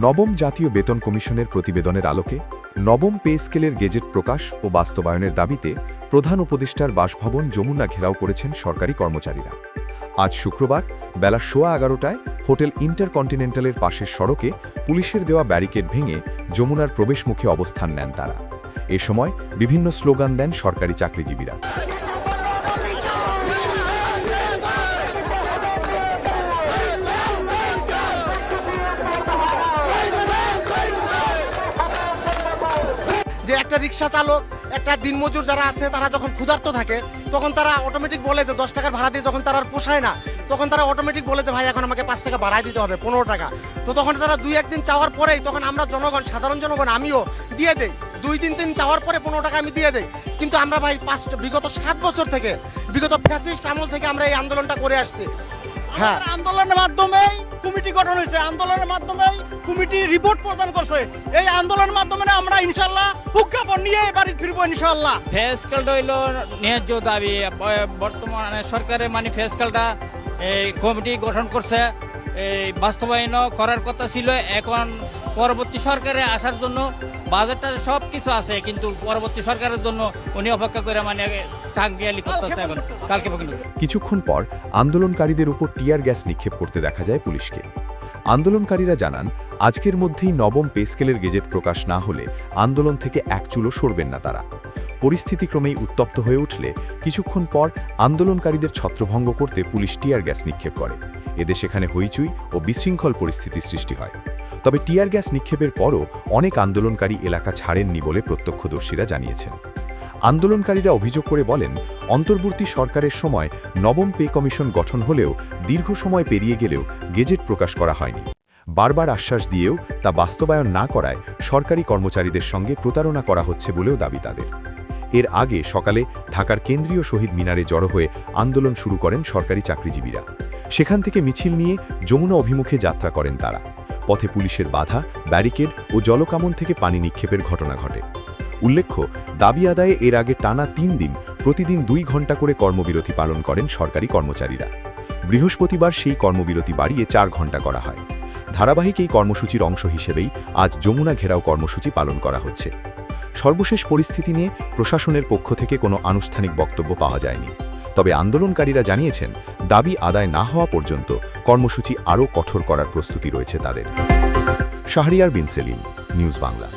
নবম জাতীয় বেতন কমিশনের প্রতিবেদনের আলোকে নবম পে স্কেলের গেজেট প্রকাশ ও বাস্তবায়নের দাবিতে প্রধান উপদেষ্টার বাসভবন যমুনা ঘেরাও করেছেন সরকারি কর্মচারীরা। আজ শুক্রবার বেলা 11:15টায় হোটেল ইন্টারকন্টিনেন্টালের পাশের সড়কে পুলিশের দেওয়া ব্যারিকেড ভেঙে যমুনার প্রবেশমুখে অবস্থান নেন তারা। এ সময় বিভিন্ন স্লোগান দেন সরকারি চাকরিজীবীরা। যে একটা রিক্সা চালক, একটা দিনমজুর যারা আছে তারা যখন ক্ষুধার্ত থাকে তখন তারা অটোমেটিক বলে যে 10 টাকার ভাড়া দিয়ে যখন তারা আর পোষায় না তখন তারা অটোমেটিক বলে যে ভাই এখন আমাকে 5 টাকা বাড়ায় দিতে হবে, 15 টাকা। তো তখন তারা 2-1 দিন চাওয়ার পরেই তখন আমরা জনগণ, সাধারণ জনগণ আমিও দিয়ে দেই, 2-3 দিন চাওয়ার পরে 15 টাকা আমি দিয়ে দেই। কিন্তু আমরা ভাই বিগত 7 বছর থেকে, বিগত ফ্যাসিস্ট আমল থেকে আমরা এই আন্দোলনটা করে আসছি। হ্যাঁ, আন্দোলনের মাধ্যমেই কমিটি গঠন হয়েছে, আন্দোলনের মাধ্যমেই কমিটি রিপোর্ট প্রদান করছে। এই আন্দোলনের মাধ্যমে আমরা ইনশাআল্লাহ প্রজ্ঞাপন নিয়ে বাড়ি ফিরবো ইনশাআল্লাহ। ফেসকালটা হইল ন্যায্য দাবি। বর্তমানে সরকারের ফেসকালটা এই কমিটি গঠন করছে, এই বাস্তবায়ন করার কথা ছিল। এখন পরবর্তী সরকারে আসার জন্য বাজেটটা সব কিছু আছে, কিন্তু পরবর্তী সরকারের জন্য উনি অপেক্ষা করে টাঙ্গিয়ালি করতেছে। এখন কালকে কিছুক্ষণ পর আন্দোলনকারীদের উপর টিয়ার গ্যাস নিক্ষেপ করতে দেখা যায় পুলিশকে। আন্দোলনকারীরা জানান, আজকের মধ্যেই নবম পে স্কেলের গেজেট প্রকাশ না হলে আন্দোলন থেকে এক চুলও সরবেন না তারা। পরিস্থিতি ক্রমেই উত্তপ্ত হয়ে উঠলে কিছুক্ষণ পর আন্দোলনকারীদের ছত্রভঙ্গ করতে পুলিশ টিয়ার গ্যাস নিক্ষেপ করে। এতে সেখানে হইচই ও বিশৃঙ্খল পরিস্থিতির সৃষ্টি হয়। তবে টিয়ার গ্যাস নিক্ষেপের পরও অনেক আন্দোলনকারী এলাকা ছাড়েননি বলে প্রত্যক্ষদর্শীরা জানিয়েছেন। আন্দোলনকারীরা অভিযোগ করে বলেন, অন্তর্বর্তী সরকারের সময় নবম পে কমিশন গঠন হলেও দীর্ঘ সময় পেরিয়ে গেলেও গেজেট প্রকাশ করা হয়নি। বারবার আশ্বাস দিয়েও তা বাস্তবায়ন না করায় সরকারি কর্মচারীদের সঙ্গে প্রতারণা করা হচ্ছে বলেও দাবি তাদের। এর আগে সকালে ঢাকার কেন্দ্রীয় শহীদ মিনারে জড়ো হয়ে আন্দোলন শুরু করেন সরকারি চাকরিজীবীরা। সেখান থেকে মিছিল নিয়ে যমুনা অভিমুখে যাত্রা করেন তারা। পথে পুলিশের বাধা, ব্যারিকেড ও জলকামন থেকে পানি নিক্ষেপের ঘটনা ঘটে। উল্লেখ্য, দাবি আদায়ে এর আগে টানা 3 দিন প্রতিদিন 2 ঘণ্টা করে কর্মবিরতি পালন করেন সরকারি কর্মচারীরা। বৃহস্পতিবার সেই কর্মবিরতি বাড়িয়ে 4 ঘণ্টা করা হয়। ধারাবাহিক এই কর্মসূচির অংশ হিসেবেই আজ যমুনা ঘেরাও কর্মসূচি পালন করা হচ্ছে। সর্বশেষ পরিস্থিতি নিয়ে প্রশাসনের পক্ষ থেকে কোনো আনুষ্ঠানিক বক্তব্য পাওয়া যায়নি। তবে আন্দোলনকারীরা জানিয়েছেন, দাবি আদায় না হওয়া পর্যন্ত কর্মসূচি আরও কঠোর করার প্রস্তুতি রয়েছে তাদের। শাহরিয়ার বিন সেলিম, নিউজ বাংলা।